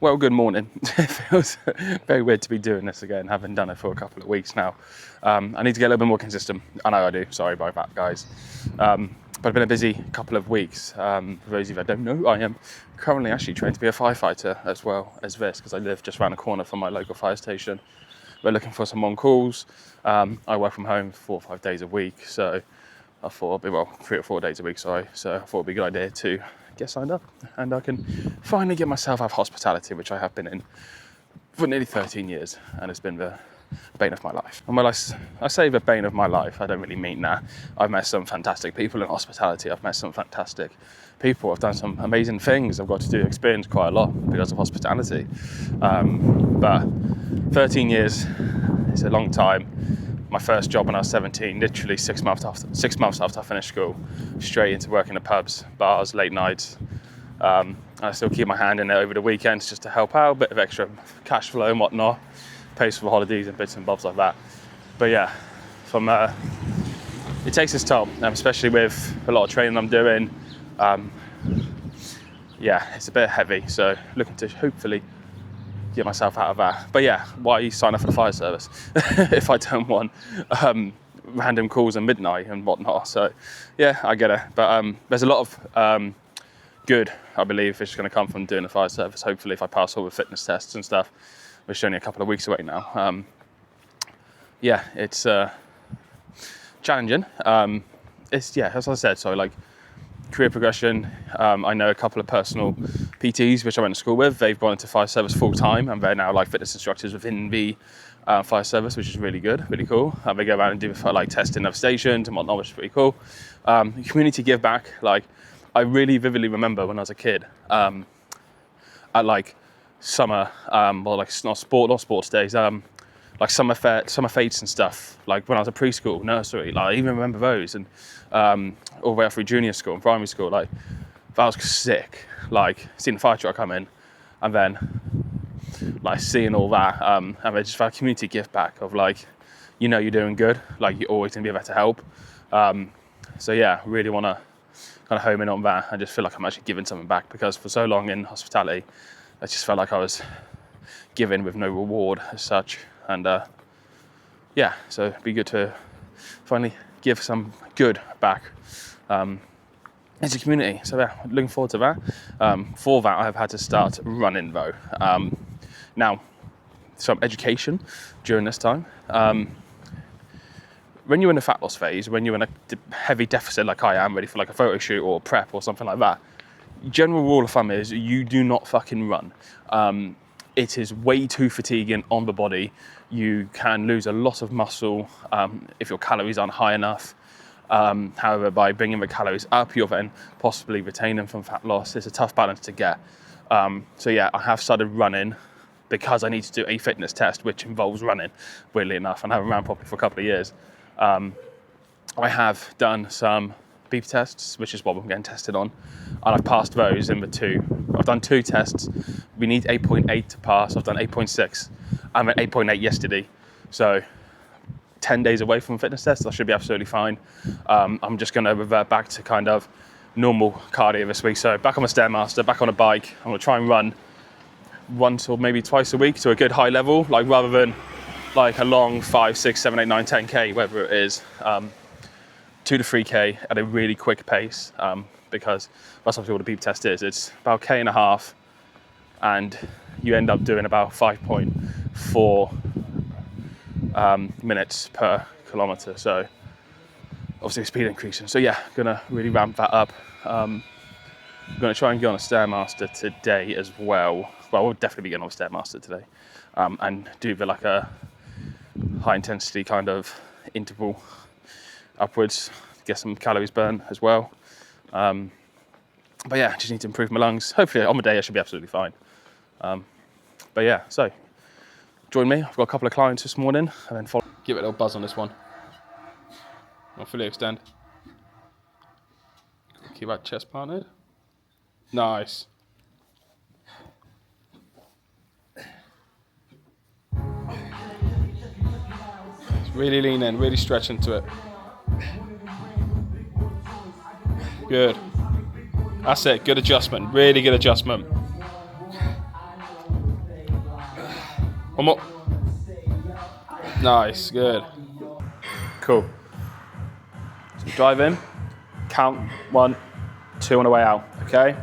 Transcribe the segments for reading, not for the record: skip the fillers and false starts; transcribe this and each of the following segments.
Well, good morning. It feels very weird to be doing this again, having done it for a couple of weeks now. I need to get a little bit more consistent. I know I do, sorry about that, guys. But it's been a busy couple of weeks. For those of you that don't know, I am currently actually trained to be a firefighter as well as this, because I live just around the corner from my local fire station. We're looking for some on-calls. I work from home 4 or 5 days a week, so I thought, 3 or 4 days a week, sorry. So I thought it'd be a good idea to get signed up, and I can finally get myself out of hospitality, which I have been in for nearly 13 years, and it's been the bane of my life. And when I say the bane of my life, I don't really mean that. I've met some fantastic people in hospitality. I've met some fantastic people. I've done some amazing things. I've got to experience quite a lot because of hospitality. But 13 years is a long time. My first job when I was 17, literally 6 months after I finished school, straight into working in pubs, bars, late nights. I still keep my hand in there over the weekends just to help out, a bit of extra cash flow and whatnot, pays for holidays and bits and bobs like that. But yeah, it takes its toll, especially with a lot of training I'm doing. Yeah, it's a bit heavy, so looking to hopefully get myself out of that. But yeah, why sign up for the fire service if I don't want random calls at midnight and whatnot? So yeah, I get it. But there's a lot of good, I believe, which is going to come from doing the fire service. Hopefully, if I pass all the fitness tests and stuff, which is only a couple of weeks away now. Yeah, it's challenging. It's, yeah, as I said, so like career progression. I know a couple of personal PTs which I went to school with. They've gone into fire service full time, and they're now like fitness instructors within the fire service, which is really good, really cool. They go around and do like testing of stations and whatnot, which is pretty cool. Community give back, like I really vividly remember when I was a kid at like summer, or like not sports days, like summer fetes and stuff, like when I was at preschool, nursery, like I even remember those, and all the way up through junior school and primary school, like that was sick, like seeing the fire truck come in, and then like seeing all that, and then just that community gift back of like, you know, you're doing good, like you're always gonna be there to help. So yeah, really want to kind of home in on that. I just feel like I'm actually giving something back, because for so long in hospitality, I just felt like I was giving with no reward as such. And yeah, so it'd be good to finally give some good back into the community. So yeah, looking forward to that. For that, I've had to start running though. Now, some education during this time. When you're in a fat loss phase, when you're in a heavy deficit like I am, ready for like a photo shoot or prep or something like that, general rule of thumb is you do not fucking run. It is way too fatiguing on the body. You can lose a lot of muscle if your calories aren't high enough. However, by bringing the calories up, you'll then possibly retain them from fat loss. It's a tough balance to get. So yeah, I have started running because I need to do a fitness test, which involves running, weirdly enough, and I haven't ran properly for a couple of years. I have done some beep tests, which is what I'm getting tested on, and I've passed those in the 2. I've done 2 tests. We need 8.8 to pass. I've done 8.6. I went 8.8 yesterday, so 10 days away from fitness tests. I should be absolutely fine. I'm just going to revert back to kind of normal cardio this week. So back on my Stairmaster, back on a bike. I'm going to try and run once or maybe twice a week to a good high level, like rather than like a long 5, 6, 7, 8, 9, 10k, whatever it is. 2 to 3k at a really quick pace, because that's obviously what the beep test is. It's about K and a half, and you end up doing about 5.4 minutes per kilometre. So obviously speed increasing. So yeah, gonna really ramp that up. I'm gonna try and get on a Stairmaster today as well. Well, we'll definitely be getting on a Stairmaster today, and do like a high intensity kind of interval upwards, get some calories burned as well. But yeah, just need to improve my lungs. Hopefully on the day I should be absolutely fine. But yeah, so join me. I've got a couple of clients this morning, and then follow. Give it a little buzz on this one. I'll fully extend. Keep that chest planted. Nice. Really lean in, really stretch into it. Good. That's it, good adjustment, really good adjustment. One more. Nice, good. Cool. So drive in, count 1, 2 on the way out, okay?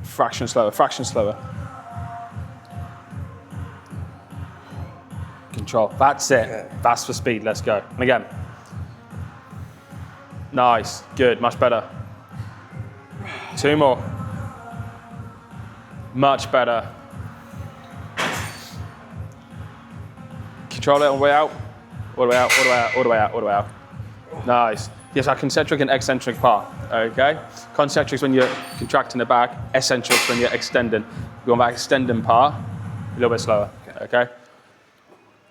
Fraction slower, fraction slower. Control, that's it. That's for speed, let's go. And again. Nice, good, much better. 2 more. Much better. Control it all the way out. All the way out, all the way out, all the way out, all the way out. Nice. Yes, our concentric and eccentric part, okay? Concentric is when you're contracting the back, eccentric is when you're extending. You're on that extending part, a little bit slower, okay?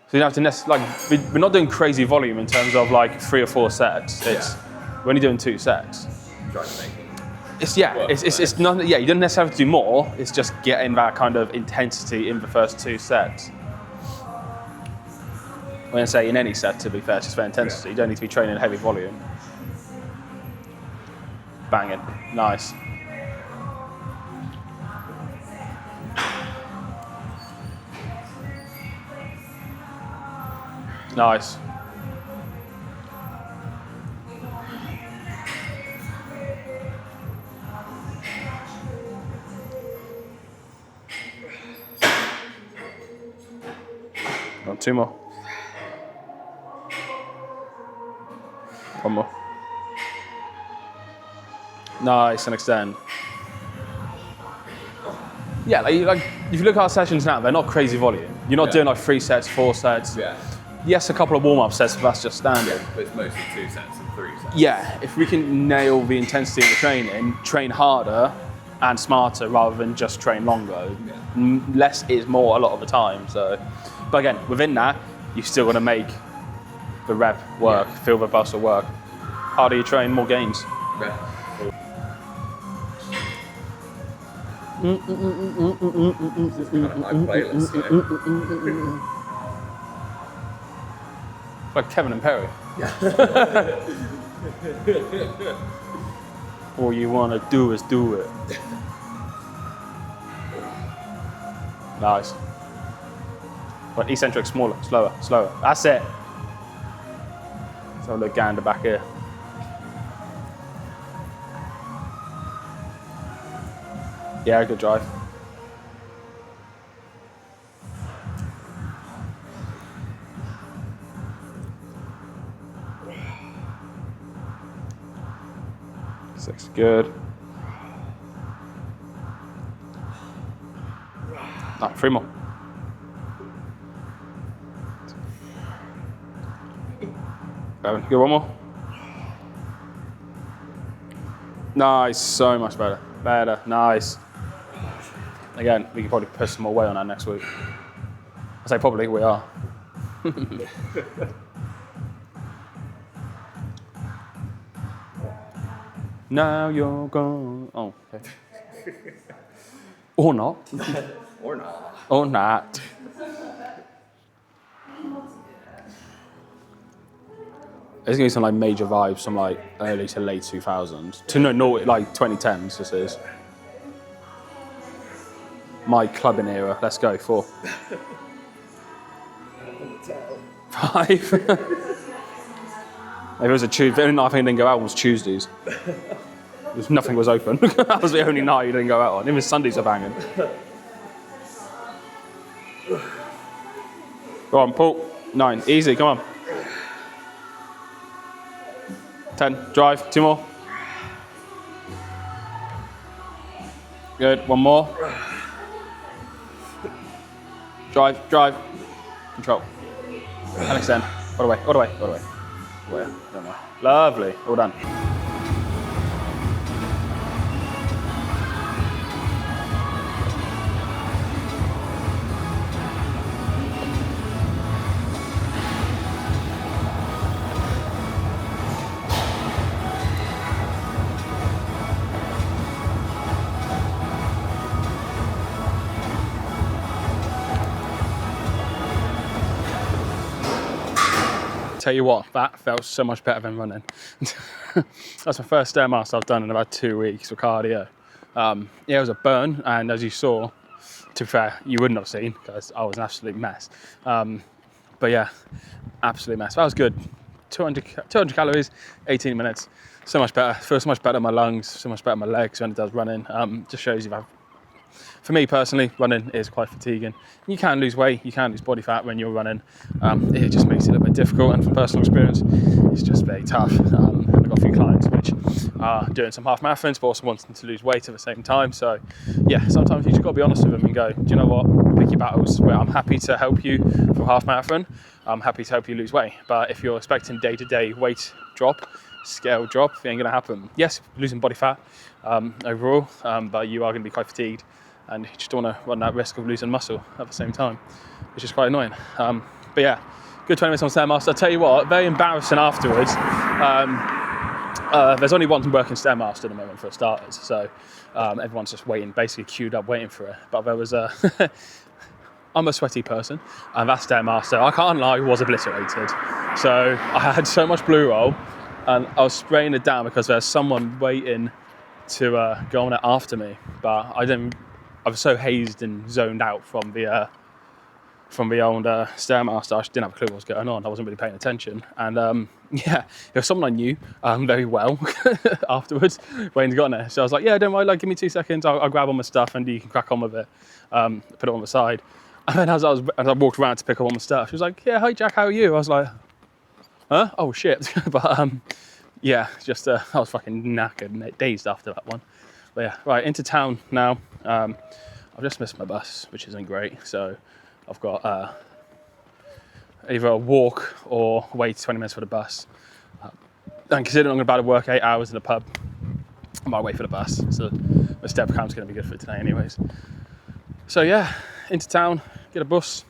So you don't have to necessarily, like, we're not doing crazy volume in terms of like 3 or 4 sets. We're only doing 2 sets. It's not, you don't necessarily have to do more, it's just getting that kind of intensity in the first 2 sets. I'm going to say in any set, to be fair, it's just for intensity. You don't need to be training heavy volume. Banging, nice. Nice. Got 2 more. 1 more. Nice, and extend. Yeah, like if you look at our sessions now, they're not crazy volume. You're not doing like 3 sets, 4 sets. Yeah. Yes, a couple of warm-up sets, but that's just standard. But it's mostly 2 sets and 3 sets. Yeah, if we can nail the intensity of the training, train harder and smarter rather than just train longer. Less is more a lot of the time. So, but again, within that, you've still got to make the rep work, feel the muscle work. Harder you train, more gains. Yeah. This is kind of my playlist, you know. Like Kevin and Perry. All you want to do is do it. Nice. But eccentric, smaller, slower, slower. That's it. So look gander back here. Yeah, good drive. Six, good. No, 3 more. Good, 1 more. Nice, so much better. Better, nice. Again, we could probably push some more weight on that next week. I say probably, we are. Now you're gone. Oh, okay. Or not. Or not. Or not. There's gonna be some like major vibes from like early to late 2000s. No, like 2010s this is. My clubbing era. Let's go, 4. 5. If it was a Tuesday, the only night I think I didn't go out was Tuesdays. Nothing was open. That was the only night you didn't go out on. Even Sundays are banging. Go on, Paul. 9. Easy, come on. 10. Drive. 2 more. Good. 1 more. Drive. Control. And extend. All the way. Lovely. All done. Tell you what, that felt so much better than running. That's my first Stairmaster I've done in about 2 weeks for cardio. Yeah, it was a burn, and as you saw, To be fair, you wouldn't have seen because I was an absolute mess. But yeah, absolute mess. That was good. 200 calories, 18 minutes. So much better. Feels so much better in my lungs, so much better in my legs when it does running. Just shows you that. For me personally, running is quite fatiguing. You can lose weight, you can lose body fat when you're running. It just makes it a little bit difficult, and from personal experience, it's just very tough. I've got a few clients which are doing some half marathons, but also wanting to lose weight at the same time. So yeah, sometimes you just got to be honest with them and go, do you know what, pick your battles. Where I'm happy to help you for half marathon, I'm happy to help you lose weight. But if you're expecting day-to-day weight drop, scale drop, it ain't gonna happen. Yes, losing body fat overall, but you are gonna be quite fatigued, and you just don't want to run that risk of losing muscle at the same time, which is quite annoying. But yeah, good 20 minutes on Stairmaster. I'll tell you what, very embarrassing afterwards. There's only one working Stairmaster at the moment for starters, so everyone's just waiting, basically queued up waiting for it. But there was a, I'm a sweaty person, and that Stairmaster, I can't lie, was obliterated. So I had so much blue roll, and I was spraying it down because there's someone waiting to go on it after me, but I was so hazed and zoned out from the old Stairmaster, I just didn't have a clue what was going on. I wasn't really paying attention, and yeah, it was someone I knew very well afterwards when he got in there. So I was like, yeah, don't worry, like, give me 2 seconds, I'll grab all my stuff and you can crack on with it, put it on the side. And then as I walked around to pick up all my stuff, she was like, yeah, hi Jack, how are you? I was like, huh? Oh shit. But yeah, just I was fucking knackered and dazed after that one. But yeah, right, into town now. I've just missed my bus, which isn't great. So I've got either a walk or wait 20 minutes for the bus. And considering I'm about to work 8 hours in a pub, I might wait for the bus. So the step count's going to be good for today anyways. So yeah, into town, get a bus.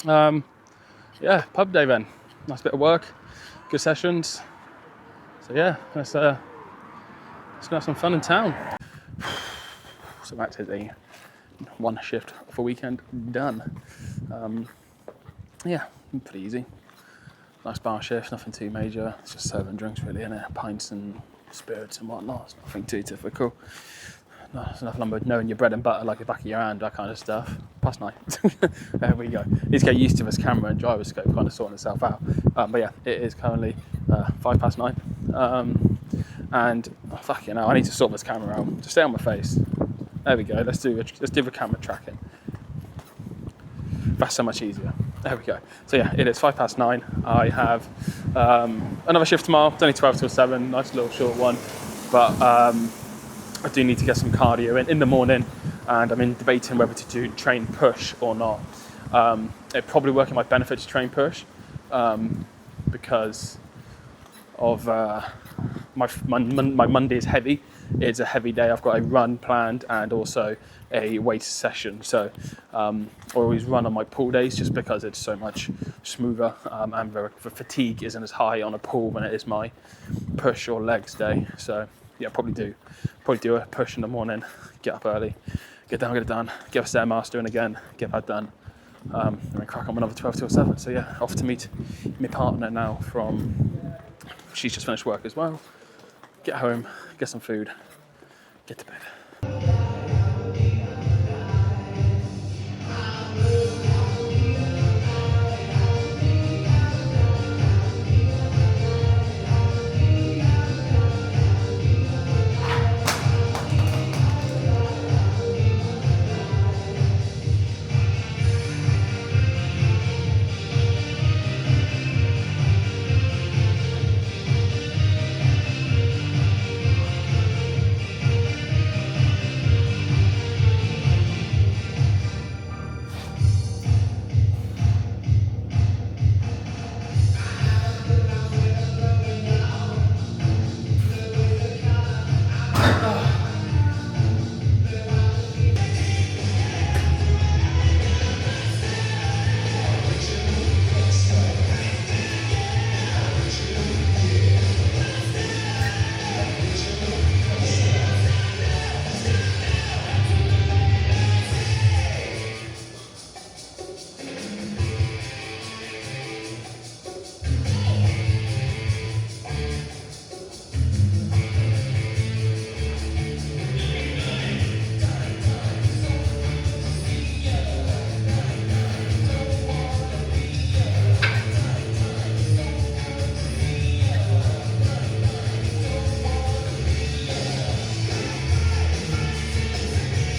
Yeah, pub day then. Nice bit of work, good sessions. So yeah, let's go have some fun in town. So that is a one shift for weekend done. Yeah, pretty easy. Nice bar shift, nothing too major. It's just serving drinks really, innit? Pints and spirits and whatnot. It's nothing too difficult. No, it's nothing but knowing your bread and butter like the back of your hand, that kind of stuff. Past 9. There we go. Need to get used to this camera and gyroscope kind of sorting itself out. But yeah, it is currently 9:05. And oh, fuck you know, I need to sort this camera out. Just stay on my face. There we go. Let's do the camera tracking. That's so much easier. There we go. So yeah, it is 9:05. I have another shift tomorrow. It's only 12 till 7. Nice little short one. But I do need to get some cardio in the morning, and I'm debating whether to do train push or not. It'd probably work in my benefit to train push because of my Monday is heavy. It's a heavy day. I've got a run planned and also a weight session. So I always run on my pull days just because it's so much smoother, and the fatigue isn't as high on a pull when it is my push or legs day. So yeah, probably do a push in the morning, get up early, get down, get it done, get a Stairmaster in again, get that done, and then crack on another 12 till 7. So yeah, off to meet my partner now she's just finished work as well. Get home, get some food, get to bed.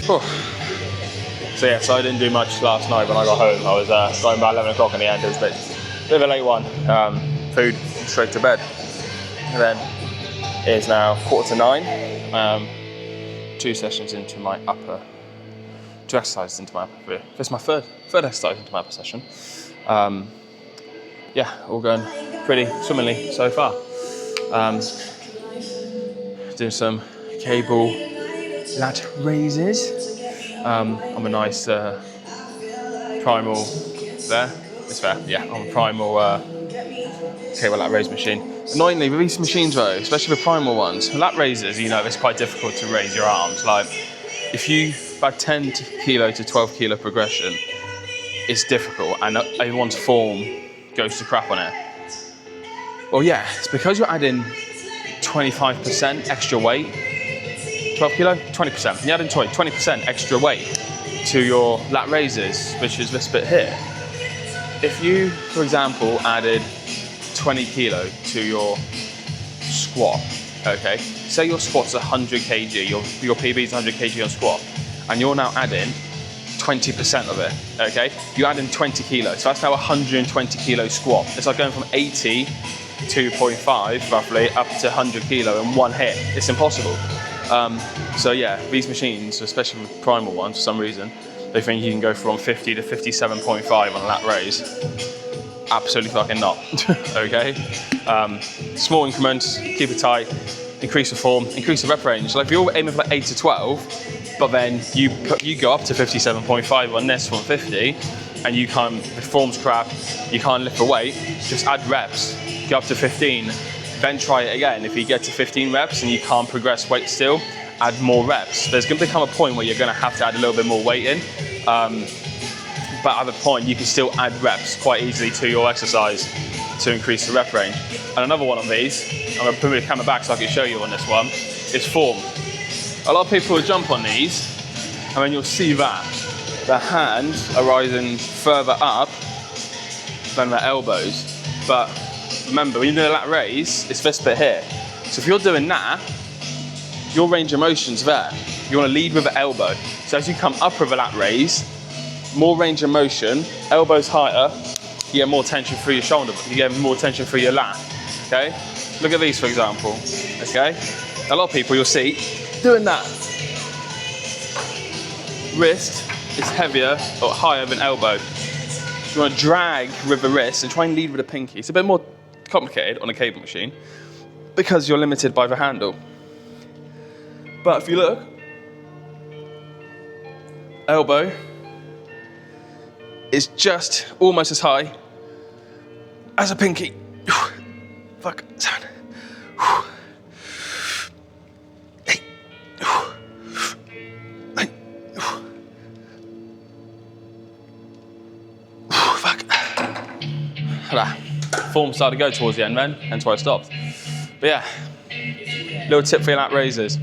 Whew. So yeah, so I didn't do much last night when I got home. I was going about 11 o'clock in the end. It was a bit of a late one. Food, straight to bed. And then it is now 8:45. 2 sessions into my upper, 2 exercises into my upper. This is my third exercise into my upper session. Yeah, all going pretty swimmingly so far. Doing some cable lat raises. I'm a nice primal there. It's fair, yeah. I'm a primal cable lat raise machine. Annoyingly, with these machines though, especially the primal ones, lat raises, you know, it's quite difficult to raise your arms. Like, if you about 10 kilo to 12 kilo progression, it's difficult, and everyone's form goes to crap on it. Well, yeah, it's because you're adding 25% extra weight. 12 kilo, 20%. You're adding 20% extra weight to your lat raises, which is this bit here. If you, for example, added 20 kilo to your squat, okay? Say your squat's 100 kg, your PB is 100 kg on squat, and you're now adding 20% of it, okay? You're adding 20 kilos, so that's now 120 kilo squat. It's like going from 82.5 roughly up to 100 kilo in one hit. It's impossible. So yeah, these machines, especially with primal ones, for some reason, they think you can go from 50 to 57.5 on a lat raise. Absolutely fucking not, okay? Small increments, keep it tight, increase the form, increase the rep range. Like if you're aiming for like 8 to 12, but then you go up to 57.5 on this from 50, and you can't, the form's crap, you can't lift the weight, just add reps, go up to 15, then try it again. If you get to 15 reps and you can't progress weight still, add more reps. There's gonna become a point where you're gonna have to add a little bit more weight in, but at the point you can still add reps quite easily to your exercise to increase the rep range. And another one of these, I'm gonna put the camera back so I can show you on this one, is form. A lot of people will jump on these, and then you'll see that the hands are rising further up than the elbows. But remember, when you do a lat raise, it's this bit here. So if you're doing that, your range of motion's there. You want to lead with the elbow. So as you come up with a lat raise, more range of motion, elbows higher, you get more tension through your shoulder, you get more tension through your lat, okay? Look at these, for example, okay? A lot of people you'll see doing that. Wrist is heavier or higher than elbow. You want to drag with the wrist and try and lead with the pinky. It's a bit more complicated on a cable machine because you're limited by the handle. But if you look, elbow is just almost as high as a pinky. Fuck, sound. Form started to go towards the end then, hence why I stopped. But yeah, little tip for your lat raises.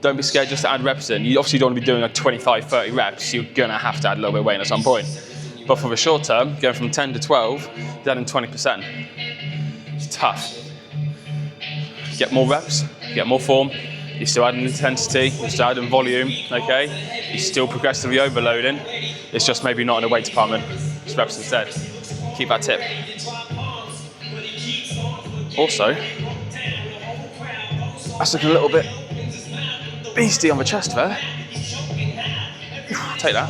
Don't be scared just to add reps in. You obviously don't want to be doing like 25, 30 reps. You're gonna have to add a little bit of weight at some point. But for the short term, going from 10 to 12, you're adding 20%. It's tough. Get more reps, get more form. You're still adding intensity, you're still adding volume, okay? You're still progressively overloading. It's just maybe not in the weight department. It's reps instead. Keep that tip. Also, that's looking a little bit beastie on the chest there. Take that.